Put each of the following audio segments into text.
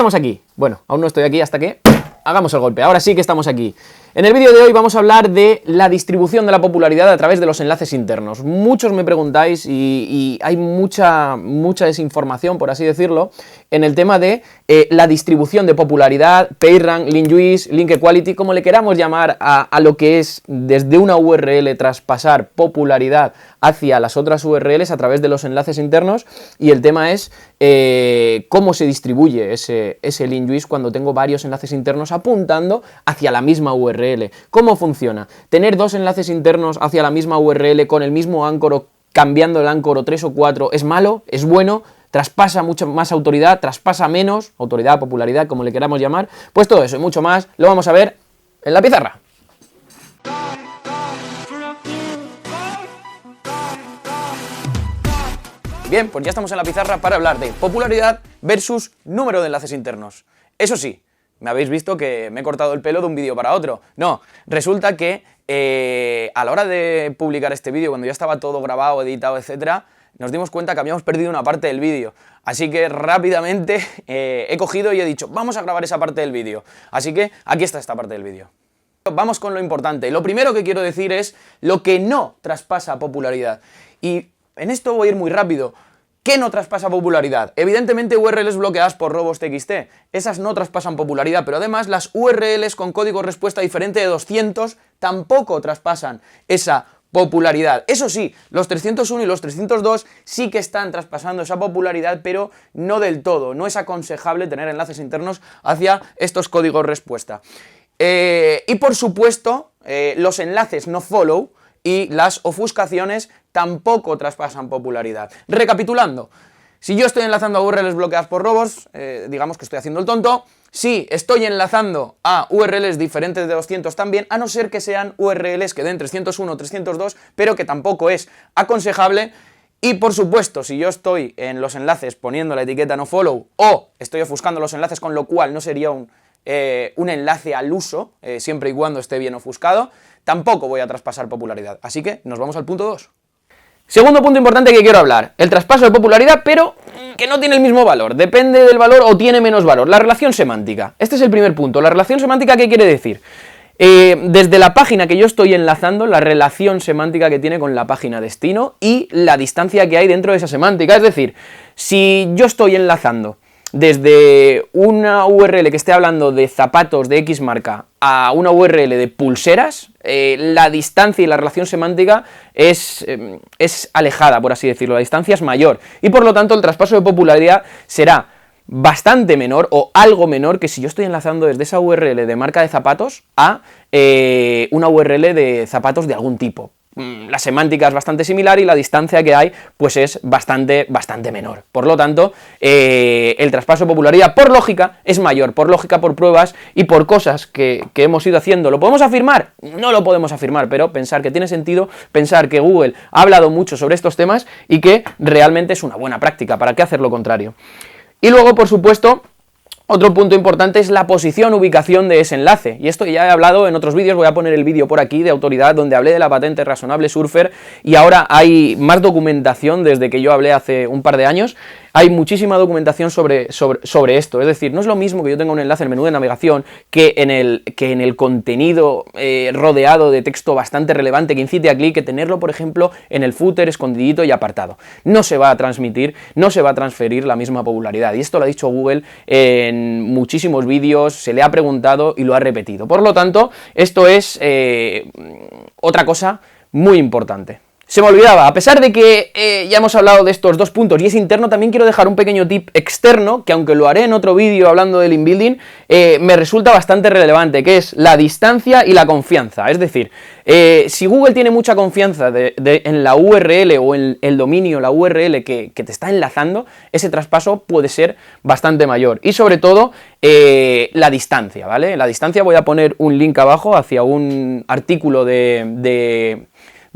estamos aquí. Bueno, aún no estoy aquí hasta que hagamos el golpe. Ahora sí que estamos aquí. En el vídeo de hoy vamos a hablar de la distribución de la popularidad a través de los enlaces internos. Muchos me preguntáis y hay mucha desinformación, por así decirlo, en el tema de la distribución de popularidad, PageRank, LinkJuice, Link Equality, como le queramos llamar a lo que es desde una URL traspasar popularidad hacia las otras URLs a través de los enlaces internos, y el tema es cómo se distribuye ese LinkJuice cuando tengo varios enlaces internos apuntando hacia la misma URL. ¿Cómo funciona? ¿Tener dos enlaces internos hacia la misma URL con el mismo áncoro, cambiando el áncoro 3 o 4, es malo? ¿Es bueno? ¿Traspasa mucha más autoridad? ¿Traspasa menos autoridad, popularidad, como le queramos llamar? Pues todo eso y mucho más lo vamos a ver en la pizarra. Bien, pues ya estamos en la pizarra para hablar de popularidad versus número de enlaces internos. Eso sí, me habéis visto que me he cortado el pelo de un vídeo para otro. No, resulta que a la hora de publicar este vídeo, cuando ya estaba todo grabado, editado, etcétera, nos dimos cuenta que habíamos perdido una parte del vídeo. Así que rápidamente he cogido y he dicho, vamos a grabar esa parte del vídeo. Así que aquí está esta parte del vídeo. Vamos con lo importante. Lo primero que quiero decir es lo que no traspasa popularidad. Y en esto voy a ir muy rápido. ¿Qué no traspasa popularidad? Evidentemente URLs bloqueadas por robots.txt. Esas no traspasan popularidad, pero además las URLs con código respuesta diferente de 200 tampoco traspasan esa popularidad. Eso sí, los 301 y los 302 sí que están traspasando esa popularidad, pero no del todo. No es aconsejable tener enlaces internos hacia estos códigos respuesta. Y por supuesto, los enlaces no follow y las ofuscaciones tampoco traspasan popularidad. Recapitulando, si yo estoy enlazando a URLs bloqueadas por robots, digamos que estoy haciendo el tonto. Si estoy enlazando a URLs diferentes de 200 también, a no ser que sean URLs que den 301 o 302, pero que tampoco es aconsejable. Y por supuesto, si yo estoy en los enlaces poniendo la etiqueta no follow o estoy ofuscando los enlaces, con lo cual no sería un enlace al uso, siempre y cuando esté bien ofuscado, tampoco voy a traspasar popularidad. Así que nos vamos al punto 2. Segundo punto importante que quiero hablar, el traspaso de popularidad, pero que no tiene el mismo valor, depende del valor o tiene menos valor, la relación semántica. Este es el primer punto. La relación semántica, ¿qué quiere decir? Desde la página que yo estoy enlazando, la relación semántica que tiene con la página destino y la distancia que hay dentro de esa semántica. Es decir, si yo estoy enlazando desde una URL que esté hablando de zapatos de X marca a una URL de pulseras, la distancia y la relación semántica es alejada, por así decirlo, la distancia es mayor, y por lo tanto el traspaso de popularidad será bastante menor o algo menor que si yo estoy enlazando desde esa URL de marca de zapatos a una URL de zapatos de algún tipo. La semántica es bastante similar y la distancia que hay pues es bastante menor. Por lo tanto, el traspaso de popularidad por lógica es mayor, por lógica, por pruebas y por cosas que hemos ido haciendo. ¿Lo podemos afirmar? No lo podemos afirmar, pero pensar que tiene sentido, pensar que Google ha hablado mucho sobre estos temas y que realmente es una buena práctica. ¿Para qué hacer lo contrario? Y luego, por supuesto, otro punto importante es la posición, ubicación de ese enlace, y esto ya he hablado en otros vídeos. Voy a poner el vídeo por aquí de autoridad donde hablé de la patente razonable Surfer, y ahora hay más documentación desde que yo hablé hace un par de años. Hay muchísima documentación sobre esto, es decir, no es lo mismo que yo tenga un enlace en el menú de navegación que en el contenido rodeado de texto bastante relevante que incite a clic, que tenerlo, por ejemplo, en el footer, escondidito y apartado. No se va a transmitir, no se va a transferir la misma popularidad, y esto lo ha dicho Google en muchísimos vídeos, se le ha preguntado y lo ha repetido. Por lo tanto, esto es otra cosa muy importante. Se me olvidaba, a pesar de que ya hemos hablado de estos dos puntos y es interno, también quiero dejar un pequeño tip externo, que aunque lo haré en otro vídeo hablando del inbuilding, me resulta bastante relevante, que es la distancia y la confianza. Es decir, si Google tiene mucha confianza en la URL o en el dominio, la URL que te está enlazando, ese traspaso puede ser bastante mayor. Y sobre todo, la distancia, ¿vale? La distancia, voy a poner un link abajo hacia un artículo de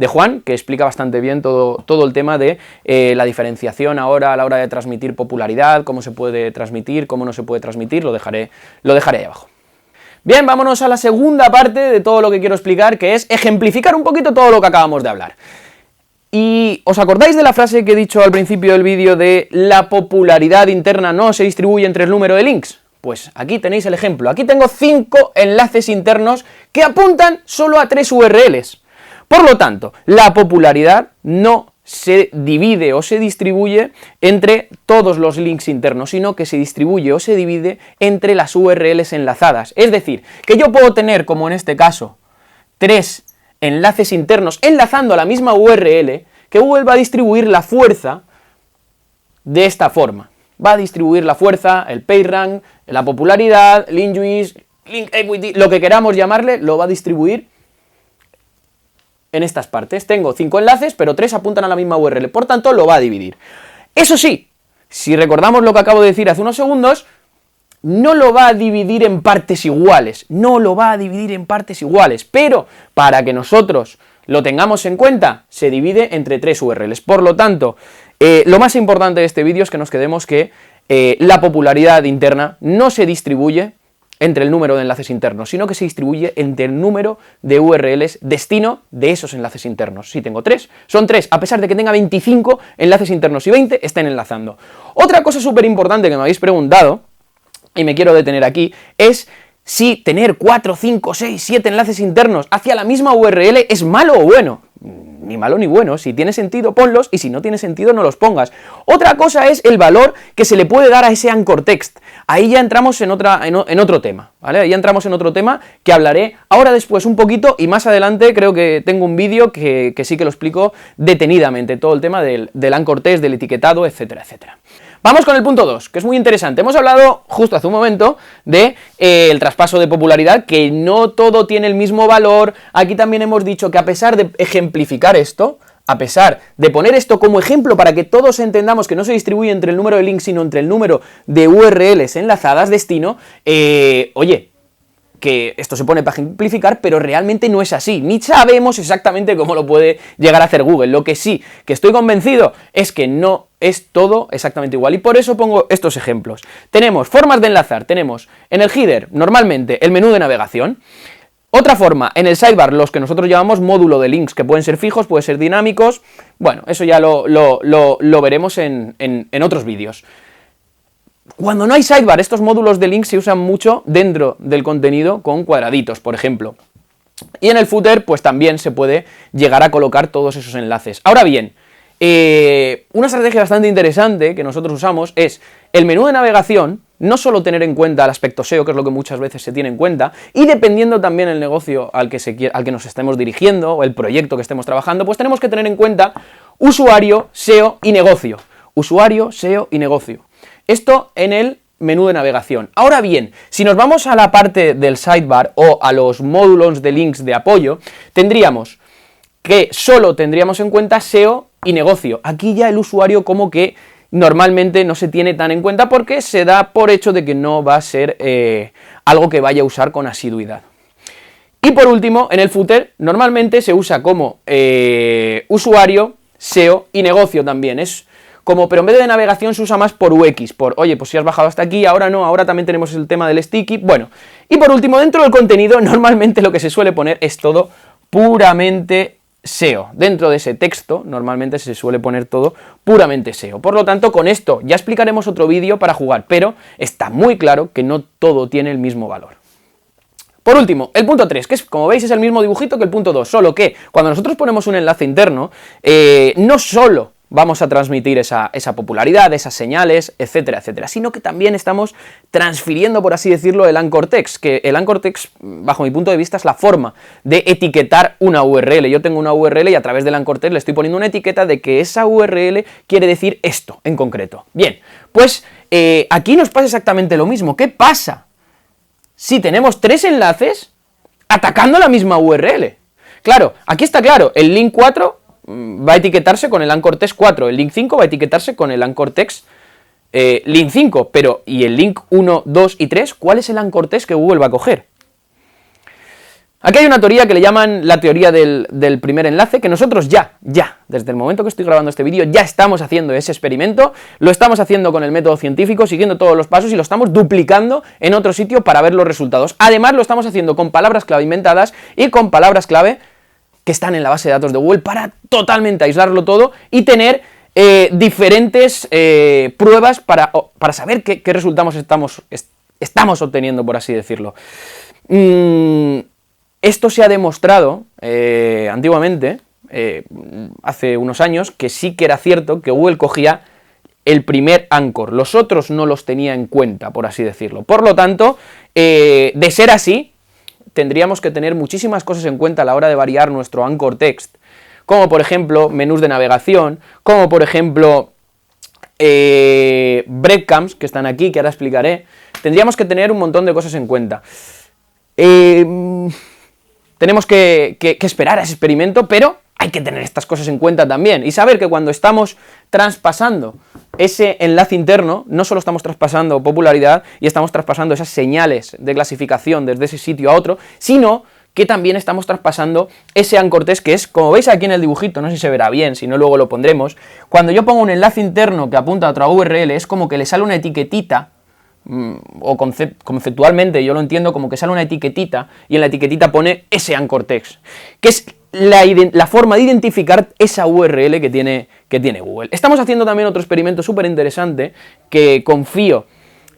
Juan, que explica bastante bien todo el tema de la diferenciación ahora a la hora de transmitir popularidad, cómo se puede transmitir, cómo no se puede transmitir, lo dejaré ahí abajo. Bien, vámonos a la segunda parte de todo lo que quiero explicar, que es ejemplificar un poquito todo lo que acabamos de hablar. ¿Y os acordáis de la frase que he dicho al principio del vídeo de la popularidad interna no se distribuye entre el número de links? Pues aquí tenéis el ejemplo. Aquí tengo 5 enlaces internos que apuntan solo a 3 URLs. Por lo tanto, la popularidad no se divide o se distribuye entre todos los links internos, sino que se distribuye o se divide entre las URLs enlazadas. Es decir, que yo puedo tener, como en este caso, 3 enlaces internos enlazando a la misma URL, que Google va a distribuir la fuerza de esta forma. Va a distribuir la fuerza, el PageRank, la popularidad, link juice, link equity, lo que queramos llamarle, lo va a distribuir en estas partes. Tengo 5 enlaces, pero 3 apuntan a la misma URL, por tanto lo va a dividir. Eso sí, si recordamos lo que acabo de decir hace unos segundos, no lo va a dividir en partes iguales, no lo va a dividir en partes iguales, pero para que nosotros lo tengamos en cuenta, se divide entre 3 URLs. Por lo tanto, lo más importante de este vídeo es que nos quedemos que la popularidad interna no se distribuye entre el número de enlaces internos, sino que se distribuye entre el número de URLs destino de esos enlaces internos. Si tengo 3, son 3, a pesar de que tenga 25 enlaces internos y 20 estén enlazando. Otra cosa súper importante que me habéis preguntado, y me quiero detener aquí, es si tener 4, 5, 6, 7 enlaces internos hacia la misma URL es malo o bueno. Ni malo ni bueno, si tiene sentido ponlos y si no tiene sentido no los pongas. Otra cosa es el valor que se le puede dar a ese anchor text. Ahí ya entramos en otro tema, ¿vale? Ahí ya entramos en otro tema que hablaré ahora después un poquito y más adelante creo que tengo un vídeo que sí que lo explico detenidamente, todo el tema del anchor text, del etiquetado, etcétera, etcétera. Vamos con el punto 2, que es muy interesante. Hemos hablado justo hace un momento de el traspaso de popularidad, que no todo tiene el mismo valor. Aquí también hemos dicho que a pesar de ejemplificar esto, a pesar de poner esto como ejemplo para que todos entendamos que no se distribuye entre el número de links, sino entre el número de URLs enlazadas destino, oye, que esto se pone para ejemplificar, pero realmente no es así, ni sabemos exactamente cómo lo puede llegar a hacer Google. Lo que sí, que estoy convencido, es que no es todo exactamente igual, y por eso pongo estos ejemplos. Tenemos formas de enlazar, tenemos en el header, normalmente, el menú de navegación. Otra forma, en el sidebar, los que nosotros llamamos módulo de links, que pueden ser fijos, pueden ser dinámicos, bueno, eso ya lo veremos en otros vídeos. Cuando no hay sidebar, estos módulos de links se usan mucho dentro del contenido con cuadraditos, por ejemplo. Y en el footer, pues también se puede llegar a colocar todos esos enlaces. Ahora bien, una estrategia bastante interesante que nosotros usamos es el menú de navegación, no solo tener en cuenta el aspecto SEO, que es lo que muchas veces se tiene en cuenta, y dependiendo también el negocio al que nos estemos dirigiendo, o el proyecto que estemos trabajando, pues tenemos que tener en cuenta usuario, SEO y negocio. Usuario, SEO y negocio. Esto en el menú de navegación. Ahora bien, si nos vamos a la parte del sidebar o a los módulos de links de apoyo, tendríamos que solo tendríamos en cuenta SEO y negocio. Aquí ya el usuario como que normalmente no se tiene tan en cuenta porque se da por hecho de que no va a ser algo que vaya a usar con asiduidad. Y por último, en el footer normalmente se usa como usuario, SEO y negocio también. Pero en vez de navegación se usa más por UX, oye, pues si has bajado hasta aquí, ahora no, ahora también tenemos el tema del sticky, bueno. Y por último, dentro del contenido, normalmente lo que se suele poner es todo puramente SEO. Dentro de ese texto, normalmente se suele poner todo puramente SEO. Por lo tanto, con esto ya explicaremos otro vídeo para jugar, pero está muy claro que no todo tiene el mismo valor. Por último, el punto 3, que como veis es el mismo dibujito que el punto 2, solo que cuando nosotros ponemos un enlace interno, no solo vamos a transmitir esa popularidad, esas señales, etcétera, etcétera, sino que también estamos transfiriendo, por así decirlo, el anchor text, que el anchor text, bajo mi punto de vista, es la forma de etiquetar una URL. Yo tengo una URL y a través del anchor text le estoy poniendo una etiqueta de que esa URL quiere decir esto en concreto. Bien, pues aquí nos pasa exactamente lo mismo. ¿Qué pasa si tenemos 3 enlaces atacando la misma URL? Claro, aquí está claro, el link 4 va a etiquetarse con el anchor text 4, el link 5 va a etiquetarse con el anchor text link 5, pero ¿y el link 1, 2 y 3? ¿Cuál es el anchor text que Google va a coger? Aquí hay una teoría que le llaman la teoría del primer enlace, que nosotros ya, desde el momento que estoy grabando este vídeo, ya estamos haciendo ese experimento, lo estamos haciendo con el método científico, siguiendo todos los pasos y lo estamos duplicando en otro sitio para ver los resultados. Además, lo estamos haciendo con palabras clave inventadas y con palabras clave que están en la base de datos de Google para totalmente aislarlo todo y tener diferentes pruebas para saber qué resultados estamos obteniendo, por así decirlo. Esto se ha demostrado antiguamente, hace unos años, que sí que era cierto que Google cogía el primer anchor, los otros no los tenía en cuenta, por así decirlo. Por lo tanto, de ser así, tendríamos que tener muchísimas cosas en cuenta a la hora de variar nuestro anchor text, como por ejemplo menús de navegación, como por ejemplo breadcrumbs, que están aquí, que ahora explicaré. Tendríamos que tener un montón de cosas en cuenta. Tenemos que esperar a ese experimento, pero hay que tener estas cosas en cuenta también, y saber que cuando estamos traspasando ese enlace interno, no solo estamos traspasando popularidad y estamos traspasando esas señales de clasificación desde ese sitio a otro, sino que también estamos traspasando ese anchor text, que es, como veis aquí en el dibujito, no sé si se verá bien, si no luego lo pondremos, cuando yo pongo un enlace interno que apunta a otra URL, es como que le sale una etiquetita, o conceptualmente yo lo entiendo como que sale una etiquetita, y en la etiquetita pone ese anchor text, que es la forma de identificar esa URL que tiene Google. Estamos haciendo también otro experimento súper interesante, que confío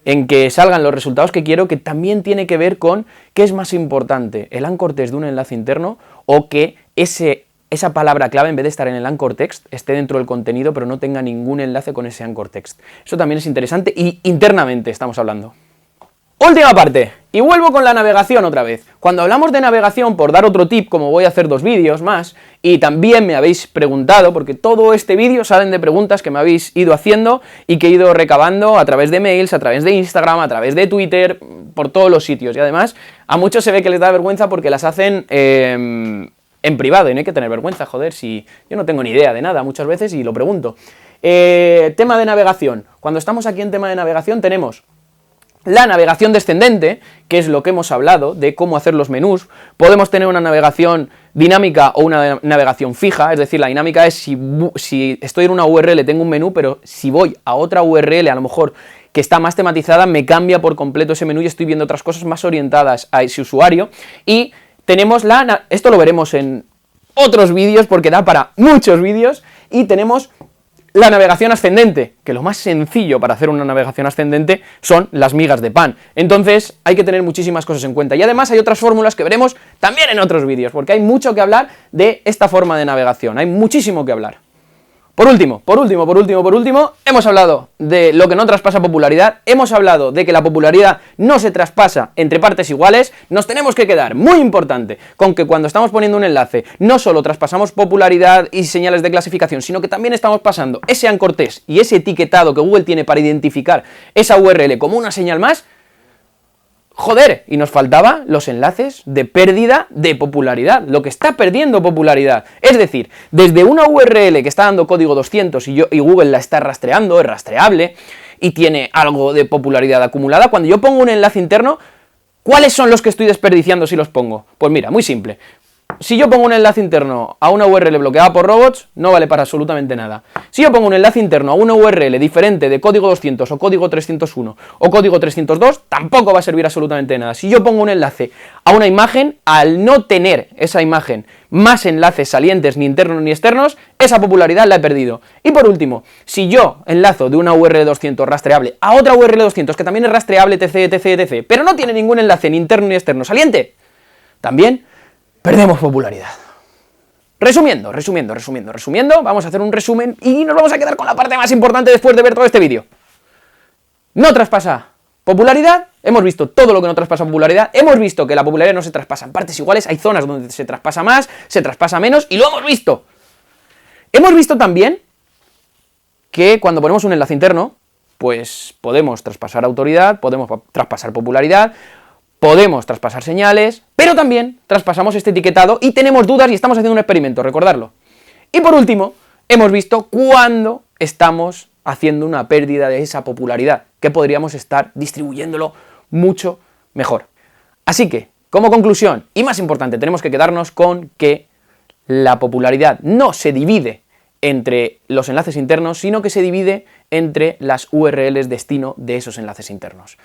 en que salgan los resultados que quiero, que también tiene que ver con qué es más importante, el anchor text de un enlace interno, o que esa palabra clave, en vez de estar en el anchor text, esté dentro del contenido, pero no tenga ningún enlace con ese anchor text. Eso también es interesante, y internamente estamos hablando. Última parte, y vuelvo con la navegación otra vez. Cuando hablamos de navegación, por dar otro tip, como voy a hacer 2 vídeos más, y también me habéis preguntado, porque todo este vídeo salen de preguntas que me habéis ido haciendo y que he ido recabando a través de mails, a través de Instagram, a través de Twitter, por todos los sitios, y además a muchos se ve que les da vergüenza porque las hacen en privado, y no hay que tener vergüenza, joder, si yo no tengo ni idea de nada muchas veces y lo pregunto. Tema de navegación. Cuando estamos aquí en tema de navegación tenemos la navegación descendente, que es lo que hemos hablado, de cómo hacer los menús. Podemos tener una navegación dinámica o una navegación fija, es decir, la dinámica es si estoy en una URL, tengo un menú, pero si voy a otra URL, a lo mejor que está más tematizada, me cambia por completo ese menú y estoy viendo otras cosas más orientadas a ese usuario. Y tenemos esto lo veremos en otros vídeos porque da para muchos vídeos, y tenemos la navegación ascendente, que lo más sencillo para hacer una navegación ascendente son las migas de pan. Entonces hay que tener muchísimas cosas en cuenta, y además hay otras fórmulas que veremos también en otros vídeos, porque hay mucho que hablar de esta forma de navegación, hay muchísimo que hablar. Por último, hemos hablado de lo que no traspasa popularidad, hemos hablado de que la popularidad no se traspasa entre partes iguales. Nos tenemos que quedar, muy importante, con que cuando estamos poniendo un enlace, no solo traspasamos popularidad y señales de clasificación, sino que también estamos pasando ese anchor text y ese etiquetado que Google tiene para identificar esa URL como una señal más. Joder, y nos faltaban los enlaces de pérdida de popularidad, lo que está perdiendo popularidad. Es decir, desde una URL que está dando código 200 y Google la está rastreando, es rastreable, y tiene algo de popularidad acumulada, cuando yo pongo un enlace interno, ¿cuáles son los que estoy desperdiciando si los pongo? Pues mira, muy simple. Si yo pongo un enlace interno a una URL bloqueada por robots, no vale para absolutamente nada. Si yo pongo un enlace interno a una URL diferente de código 200 o código 301 o código 302, tampoco va a servir absolutamente de nada. Si yo pongo un enlace a una imagen, al no tener esa imagen más enlaces salientes ni internos ni externos, esa popularidad la he perdido. Y por último, si yo enlazo de una URL 200 rastreable a otra URL 200 que también es rastreable, etc, pero no tiene ningún enlace ni interno ni externo saliente, también perdemos popularidad. Resumiendo, vamos a hacer un resumen y nos vamos a quedar con la parte más importante después de ver todo este vídeo. No traspasa popularidad, hemos visto todo lo que no traspasa popularidad, hemos visto que la popularidad no se traspasa en partes iguales, hay zonas donde se traspasa más, se traspasa menos, y lo hemos visto. Hemos visto también que cuando ponemos un enlace interno, pues podemos traspasar autoridad, podemos traspasar popularidad, podemos traspasar señales, pero también traspasamos este etiquetado y tenemos dudas y estamos haciendo un experimento, recordarlo. Y por último, hemos visto cuándo estamos haciendo una pérdida de esa popularidad, que podríamos estar distribuyéndolo mucho mejor. Así que, como conclusión, y más importante, tenemos que quedarnos con que la popularidad no se divide entre los enlaces internos, sino que se divide entre las URLs destino de esos enlaces internos.